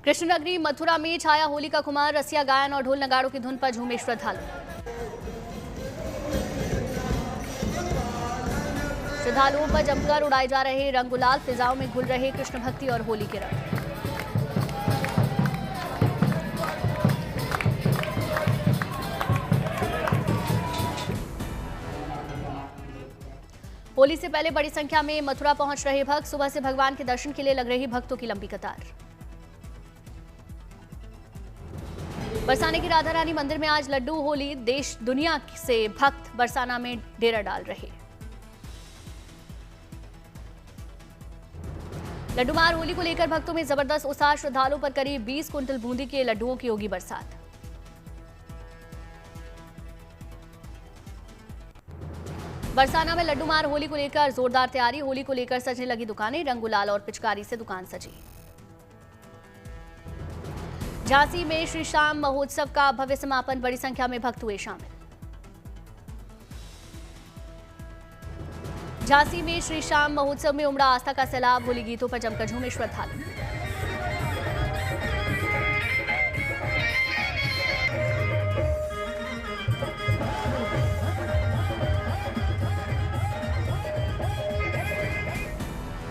कृष्णनगरी मथुरा में छाया होली का खुमार। रसिया गायन और ढोल नगाड़ों की धुन पर झूमे श्रद्धालु। श्रद्धालुओं पर जमकर उड़ाए जा रहे रंग गुलाल। फिजाओं में घुल रहे कृष्ण भक्ति और होली के रंग। होली से पहले बड़ी संख्या में मथुरा पहुंच रहे भक्त। सुबह से भगवान के दर्शन के लिए लग रही भक्तों की लंबी कतार। बरसाने की राधा रानी मंदिर में आज लड्डू होली। देश दुनिया से भक्त बरसाना में डेरा डाल रहे। लड्डूमार होली को लेकर भक्तों में जबरदस्त उत्साह। श्रद्धालुओं पर करीब 20 कुंटल बूंदी के लड्डुओं की होगी बरसात। बरसाना में लड्डूमार होली को लेकर जोरदार तैयारी। होली को लेकर सजने लगी दुकानें। रंग गुलाल और पिचकारी से दुकान सजी। झांसी में श्री श्याम महोत्सव का भव्य समापन। बड़ी संख्या में भक्त हुए शामिल। झांसी में श्री श्याम महोत्सव में उमड़ा आस्था का सैलाब। होली गीतों पर जमकर झूमे श्रद्धालु।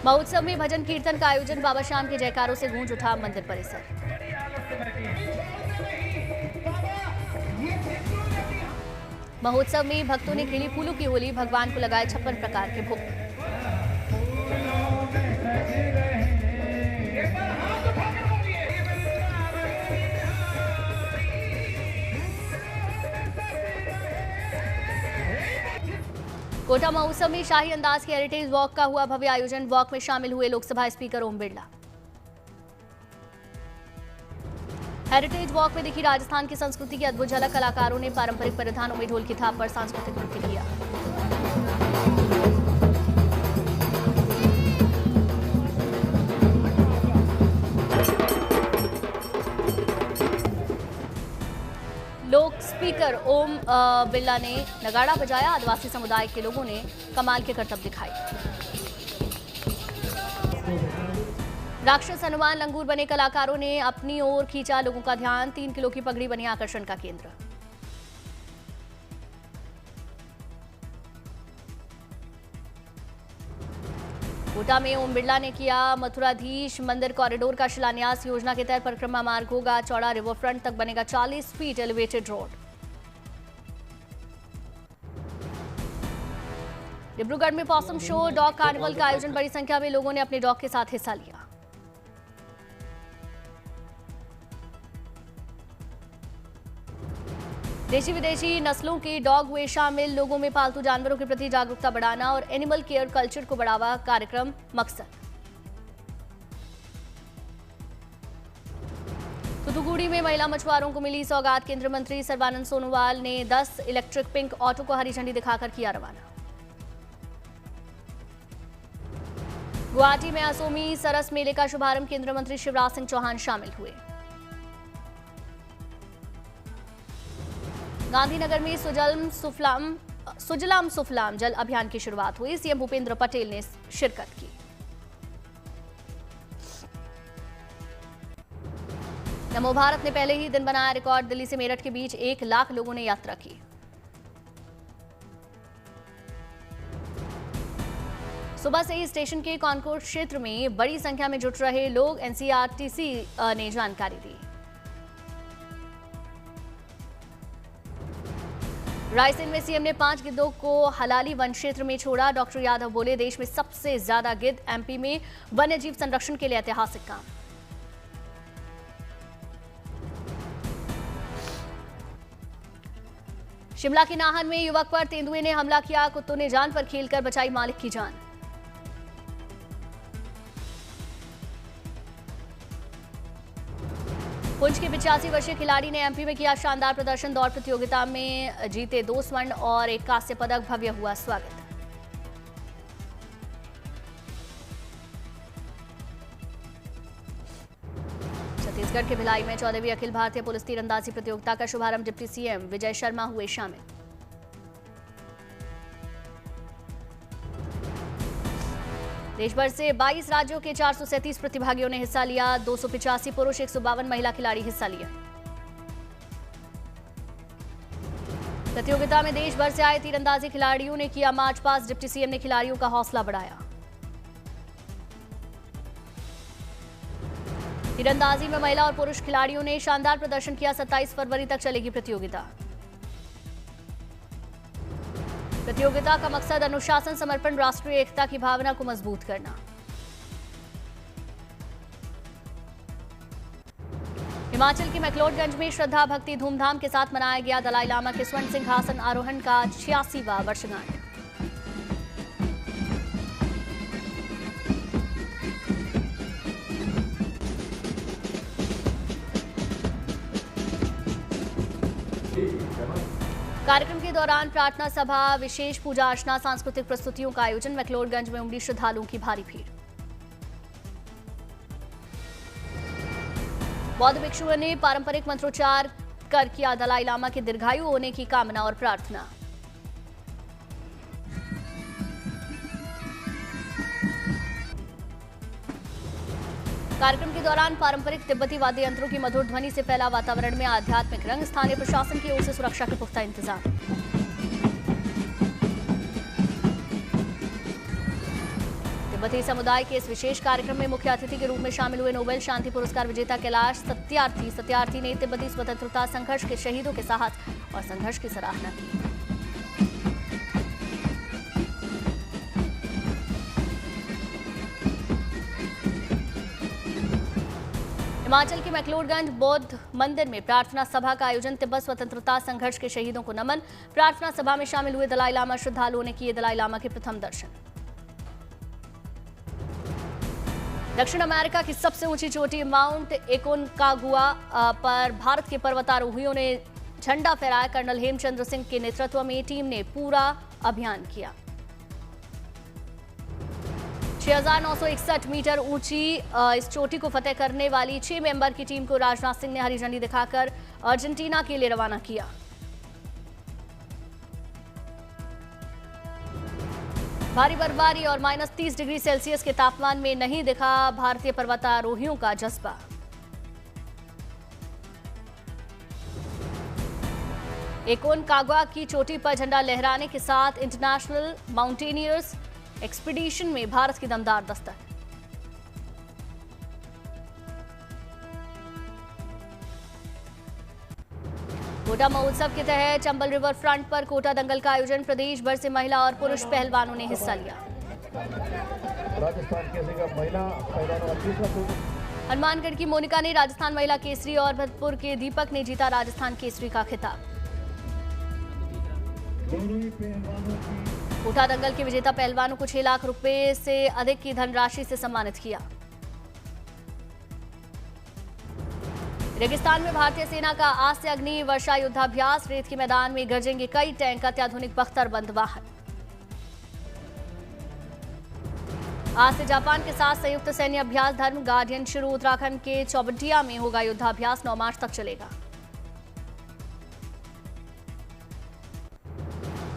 महोत्सव में भजन कीर्तन का आयोजन। बाबा श्याम के जयकारों से गूंज उठा मंदिर परिसर। महोत्सव में भक्तों ने खेली फूलों की होली। भगवान को लगाए 56 प्रकार के भोग। कोटा महोत्सव में शाही अंदाज के हेरिटेज वॉक का हुआ भव्य आयोजन। वॉक में शामिल हुए Lok Sabha speaker Om Birla. Heritage walk में दिखी राजस्थान की संस्कृति की अद्भुत झलक। कलाकारों ने पारंपरिक परिधानों में ढोल की थाप पर सांस्कृतिक नृत्य किया। लोक स्पीकर ओम बिरला ने नगाड़ा बजाया। आदिवासी समुदाय के लोगों ने कमाल के करतब दिखाए। राक्षस हनुमान लंगूर बने कलाकारों ने अपनी ओर खींचा लोगों का ध्यान। 3 किलो की पगड़ी बनी आकर्षण का केंद्र। कोटा में ओम बिरला ने किया मथुराधीश मंदिर कॉरिडोर का शिलान्यास। योजना के तहत परिक्रमा मार्ग होगा चौड़ा। रिवर फ्रंट तक बनेगा 40 फीट एलिवेटेड रोड। डिब्रूगढ़ में पॉसम शो डॉग कार्निवल का आयोजन। बड़ी संख्या में लोगों ने अपने डॉग के साथ हिस्सा लिया। देशी विदेशी नस्लों के डॉग हुए शामिल। लोगों में पालतू जानवरों के प्रति जागरूकता बढ़ाना और एनिमल केयर कल्चर को बढ़ावा कार्यक्रम मकसद। थूथुकुडी में महिला मछुआरों को मिली सौगात। केंद्रीय मंत्री सर्बानंद सोनोवाल ने 10 इलेक्ट्रिक पिंक ऑटो को हरी झंडी दिखाकर किया रवाना। गुवाहाटी में असोमी सरस मेले का शुभारंभ। केंद्रीय मंत्री शिवराज सिंह चौहान शामिल हुए। गांधीनगर में सुजलाम सुफलाम जल अभियान की शुरुआत हुई। सीएम भूपेंद्र पटेल ने शिरकत की। नमो भारत ने पहले ही दिन बनाया रिकॉर्ड। दिल्ली से मेरठ के बीच 1 लाख लोगों ने यात्रा की। सुबह से ही स्टेशन के कॉन्कोर्स क्षेत्र में बड़ी संख्या में जुट रहे लोग। एनसीआरटीसी ने जानकारी दी। रायसेन में सीएम ने 5 गिद्धों को हलाली वन क्षेत्र में छोड़ा। डॉक्टर यादव बोले देश में सबसे ज्यादा गिद्ध। एमपी में वन्य जीव संरक्षण के लिए ऐतिहासिक काम। शिमला के नाहन में युवक पर तेंदुए ने हमला किया। कुत्तों ने जान पर खेलकर बचाई मालिक की जान। पुंछ के 85 वर्षीय खिलाड़ी ने एमपी में किया शानदार प्रदर्शन। दौड़ प्रतियोगिता में जीते 2 स्वर्ण और 1 कांस्य पदक। भव्य हुआ स्वागत। छत्तीसगढ़ के भिलाई में 14वीं अखिल भारतीय पुलिस तीरंदाजी प्रतियोगिता का शुभारंभ। डिप्टी सीएम विजय शर्मा हुए शामिल। देश भर से 22 राज्यों के 437 प्रतिभागियों ने हिस्सा लिया। 285 पुरुष, 152 महिला खिलाड़ी हिस्सा लिए। प्रतियोगिता में देश भर से आए तीरंदाजी खिलाड़ियों ने किया मार्च पास्ट। डिप्टी सीएम ने खिलाड़ियों का हौसला बढ़ाया। तीरंदाजी में महिला और पुरुष खिलाड़ियों ने शानदार प्रदर्शन किया। 27 फरवरी तक चलेगी प्रतियोगिता। प्रतियोगिता का मकसद अनुशासन, समर्पण, राष्ट्रीय एकता की भावना को मजबूत करना। हिमाचल के मैक्लोडगंज में श्रद्धा भक्ति धूमधाम के साथ मनाया गया दलाई लामा के स्वर्ण सिंहासन आरोहण का 86वां वर्षगांठ। कार्यक्रम के दौरान प्रार्थना सभा, विशेष पूजा अर्चना, सांस्कृतिक प्रस्तुतियों का आयोजन। मैक्लोडगंज में उमड़ी श्रद्धालुओं की भारी भीड़। बौद्ध भिक्षुओं ने पारंपरिक मंत्रोच्चार कर किया दलाई लामा के दीर्घायु होने की कामना और प्रार्थना। कार्यक्रम के दौरान पारंपरिक तिब्बती वाद्य यंत्रों की मधुर ध्वनि से फैला वातावरण में आध्यात्मिक रंग। स्थानीय प्रशासन की ओर से सुरक्षा के पुख्ता इंतजाम। तिब्बती समुदाय के इस विशेष कार्यक्रम में मुख्य अतिथि के रूप में शामिल हुए नोबेल शांति पुरस्कार विजेता कैलाश सत्यार्थी ने तिब्बती स्वतंत्रता संघर्ष के शहीदों के साहस और संघर्ष की सराहना की। हिमाचल के मैक्लोडगंज बौद्ध मंदिर में प्रार्थना सभा का आयोजन। तिब्बत स्वतंत्रता संघर्ष के शहीदों को नमन। प्रार्थना सभा में शामिल हुए दलाई लामा श्रद्धालुओं ने किए दलाई लामा के प्रथम दर्शन। दक्षिण अमेरिका की सबसे ऊंची चोटी माउंट एकोनकागुआ पर भारत के पर्वतारोहियों ने झंडा फहराया। कर्नल हेमचंद्र सिंह के नेतृत्व में टीम ने पूरा अभियान किया। 6,961 मीटर ऊंची इस चोटी को फतेह करने वाली 6 मेंबर की टीम को राजनाथ सिंह ने हरी झंडी दिखाकर अर्जेंटीना के लिए रवाना किया। भारी बर्फबारी और -30 डिग्री सेल्सियस के तापमान में नहीं दिखा भारतीय पर्वतारोहियों का जज्बा। एकोनकागुआ की चोटी पर झंडा लहराने के साथ इंटरनेशनल माउंटेनियर्स एक्सपीडिशन में भारत की दमदार दस्तक। कोटा महोत्सव के तहत चंबल रिवर फ्रंट पर कोटा दंगल का आयोजन। प्रदेश भर से महिला और पुरुष पहलवानों ने हिस्सा लिया। राजस्थान केसरी का महिला पहलवान हनुमानगढ़ की मोनिका ने राजस्थान महिला केसरी और भरतपुर के दीपक ने जीता राजस्थान केसरी का खिताब। कोटा दंगल के विजेता पहलवानों को 6 लाख रुपए से अधिक की धनराशि से सम्मानित किया। रेगिस्तान में भारतीय सेना का आज से अग्नि वर्षा युद्धाभ्यास। रेत के मैदान में गरजेंगे कई टैंक, अत्याधुनिक बख्तरबंद वाहन। आज से जापान के साथ संयुक्त सैन्य अभ्यास धर्म गार्डियन शुरू। उत्तराखंड के चौबटिया में होगा युद्धाभ्यास। 9 मार्च तक चलेगा।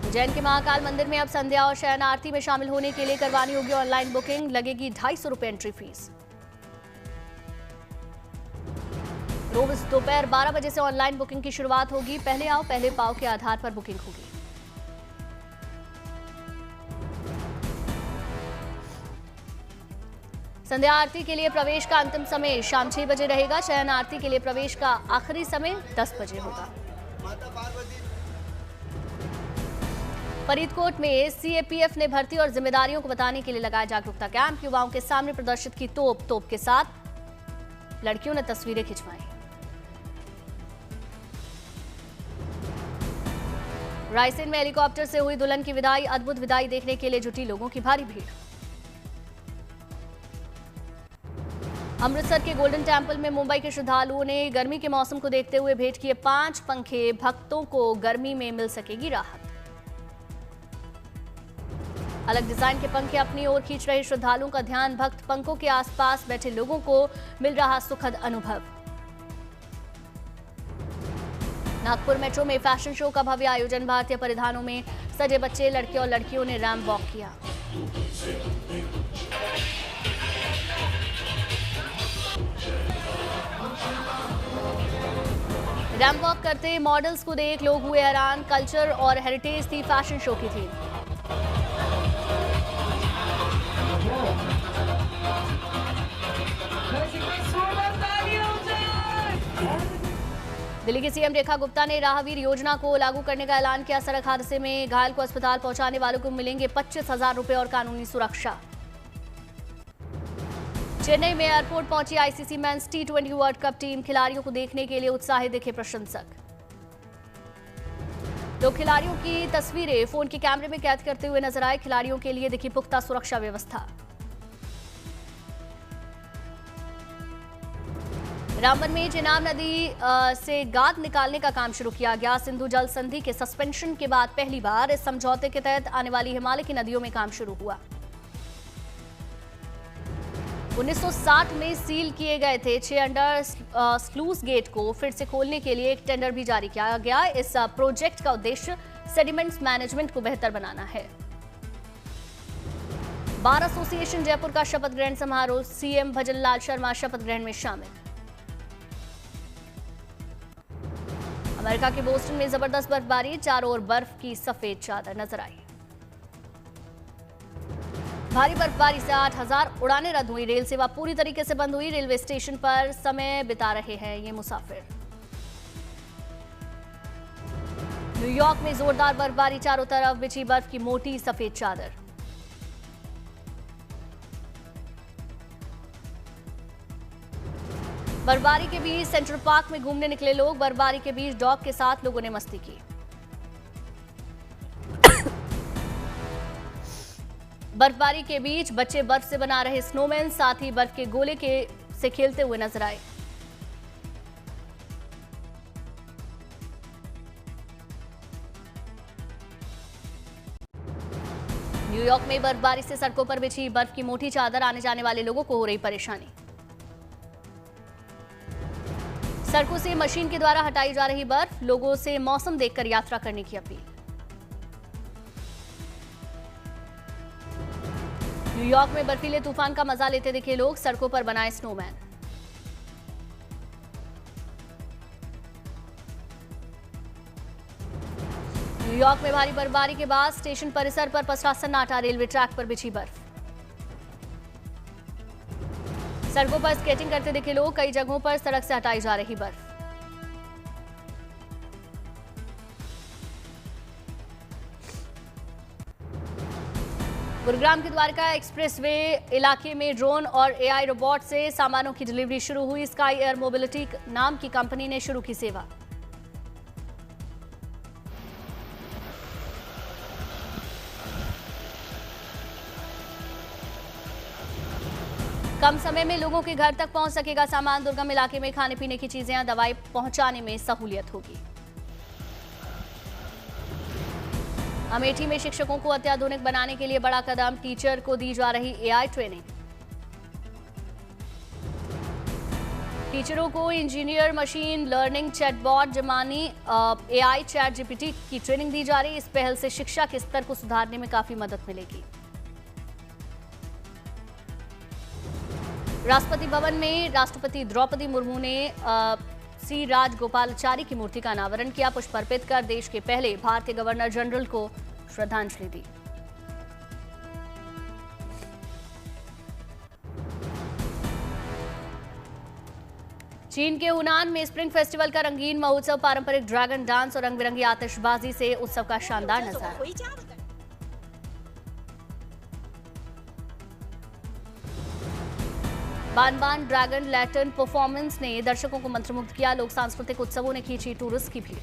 उज्जैन के महाकाल मंदिर में अब संध्या और शयन आरती में शामिल होने के लिए करवानी होगी ऑनलाइन बुकिंग। लगेगी 250 रुपये एंट्री फीस। रोज दोपहर 12 बजे से ऑनलाइन बुकिंग की शुरुआत होगी। पहले आओ पहले पाओ के आधार पर बुकिंग होगी। संध्या आरती के लिए प्रवेश का अंतिम समय शाम 6 बजे रहेगा। शयन आरती के लिए प्रवेश का आखिरी समय 10 बजे होगा। फरीदकोट में सीएपीएफ ने भर्ती और जिम्मेदारियों को बताने के लिए लगाया जागरूकता कैंप। युवाओं के सामने प्रदर्शित की तोप के साथ लड़कियों ने तस्वीरें खिंचवाई। रायसेन में हेलीकॉप्टर से हुई दुल्हन की विदाई। अद्भुत विदाई देखने के लिए जुटी लोगों की भारी भीड़। अमृतसर के गोल्डन टेम्पल में मुंबई के श्रद्धालुओं ने गर्मी के मौसम को देखते हुए भेंट किए 5 पंखे। भक्तों को गर्मी में मिल सकेगी राहत। अलग डिजाइन के पंखे अपनी ओर खींच रहे श्रद्धालुओं का ध्यान। भक्त पंखों के आसपास बैठे लोगों को मिल रहा सुखद अनुभव। नागपुर मेट्रो में फैशन शो का भव्य आयोजन। भारतीय परिधानों में सजे बच्चे, लड़के और लड़कियों ने रैंप वॉक किया। रैंप वॉक करते मॉडल्स को देख लोग हुए हैरान। कल्चर और हेरिटेज थी फैशन शो की थीम। दिल्ली की सीएम रेखा गुप्ता ने राहगीर योजना को लागू करने का ऐलान किया। सड़क हादसे में घायल को अस्पताल पहुंचाने वालों को मिलेंगे 25,000 रुपए और कानूनी सुरक्षा। चेन्नई में एयरपोर्ट पहुंची ICC men's T20 world cup team. खिलाड़ियों को देखने के लिए उत्साहित दिखे प्रशंसक। लोग खिलाड़ियों की तस्वीरें फोन के कैमरे में कैद करते हुए नजर आए। खिलाड़ियों के लिए दिखी पुख्ता सुरक्षा व्यवस्था। रामबन में चिनाब नदी से गाद निकालने का काम शुरू किया गया। सिंधु जल संधि के सस्पेंशन के बाद पहली बार इस समझौते के तहत आने वाली हिमालय की नदियों में काम शुरू हुआ। 1960 में सील किए गए थे 6 अंडर स्लूस गेट को फिर से खोलने के लिए एक टेंडर भी जारी किया गया। इस प्रोजेक्ट का उद्देश्य सेडिमेंट्स मैनेजमेंट को बेहतर बनाना है। बार एसोसिएशन जयपुर का शपथ ग्रहण समारोह। सीएम भजन लाल शर्मा शपथ ग्रहण में शामिल। अमेरिका के बोस्टन में जबरदस्त बर्फबारी। चारों ओर बर्फ की सफेद चादर नजर आई। भारी बर्फबारी से 8,000 उड़ानें रद्द हुई। रेल सेवा पूरी तरीके से बंद हुई। रेलवे स्टेशन पर समय बिता रहे हैं ये मुसाफिर। न्यूयॉर्क में जोरदार बर्फबारी। चारों तरफ बिछी बर्फ की मोटी सफेद चादर। बर्फबारी के बीच सेंट्रल पार्क में घूमने निकले लोग। बर्फबारी के बीच डॉग के साथ लोगों ने मस्ती की। बर्फबारी के बीच बच्चे बर्फ से बना रहे स्नोमैन, साथ ही बर्फ के गोले से खेलते हुए नजर आए। न्यूयॉर्क में बर्फबारी से सड़कों पर बिछी बर्फ की मोटी चादर। आने जाने वाले लोगों को हो रही परेशानी। सड़कों से मशीन के द्वारा हटाई जा रही बर्फ। लोगों से मौसम देखकर यात्रा करने की अपील। न्यूयॉर्क में बर्फीले तूफान का मजा लेते दिखे लोग। सड़कों पर बनाए स्नोमैन। न्यूयॉर्क में भारी बर्फबारी के बाद स्टेशन परिसर पर पसरा सन्नाटा। रेलवे ट्रैक पर बिछी बर्फ। सड़कों पर स्केटिंग करते दिखे लोग। कई जगहों पर सड़क से हटाई जा रही बर्फ। गुरुग्राम के द्वारका एक्सप्रेसवे इलाके में ड्रोन और एआई रोबोट से सामानों की डिलीवरी शुरू हुई। स्काई एयर मोबिलिटी नाम की कंपनी ने शुरू की सेवा। कम समय में लोगों के घर तक पहुंच सकेगा सामान। दुर्गम इलाके में खाने पीने की चीजें या दवाई पहुंचाने में सहूलियत होगी। अमेठी में शिक्षकों को अत्याधुनिक बनाने के लिए बड़ा कदम। टीचर को दी जा रही एआई ट्रेनिंग। टीचरों को इंजीनियर मशीन लर्निंग चैटबॉट जमानी एआई चैट जीपीटी की ट्रेनिंग दी जा रही। इस पहल से शिक्षा के स्तर को सुधारने में काफी मदद मिलेगी। राष्ट्रपति भवन में राष्ट्रपति द्रौपदी मुर्मू ने श्री राजगोपालाचारी की मूर्ति का अनावरण किया। पुष्प अर्पित कर देश के पहले भारतीय गवर्नर जनरल को श्रद्धांजलि दी। चीन के हुनान में स्प्रिंग फेस्टिवल का रंगीन महोत्सव। पारंपरिक ड्रैगन डांस और रंग बिरंगी आतिशबाजी से उत्सव का शानदार नजारा। बान बान ड्रैगन लैटर्न परफॉर्मेंस ने दर्शकों को मंत्रमुग्ध किया। लोक सांस्कृतिक उत्सवों ने खींची टूरिस्ट की भीड़।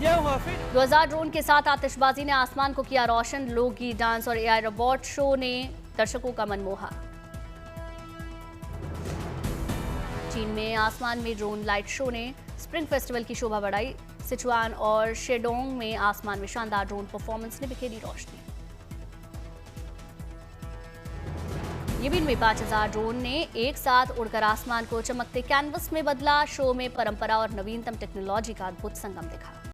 यह हुआ फिर 2000 ड्रोन के साथ आतिशबाजी ने आसमान को किया रोशन। लोकगीत, डांस और एआई रोबोट शो ने दर्शकों का मन मोहा। चीन में आसमान में ड्रोन लाइट शो ने स्प्रिंग फेस्टिवल की शोभा बढ़ाई। सिचुआन और शेडोंग में आसमान में शानदार ड्रोन परफॉर्मेंस ने बिखेरी रोशनी। यीबिन में 5000 ड्रोन ने एक साथ उड़कर आसमान को चमकते कैनवस में बदला। शो में परंपरा और नवीनतम टेक्नोलॉजी का अद्भुत संगम दिखा।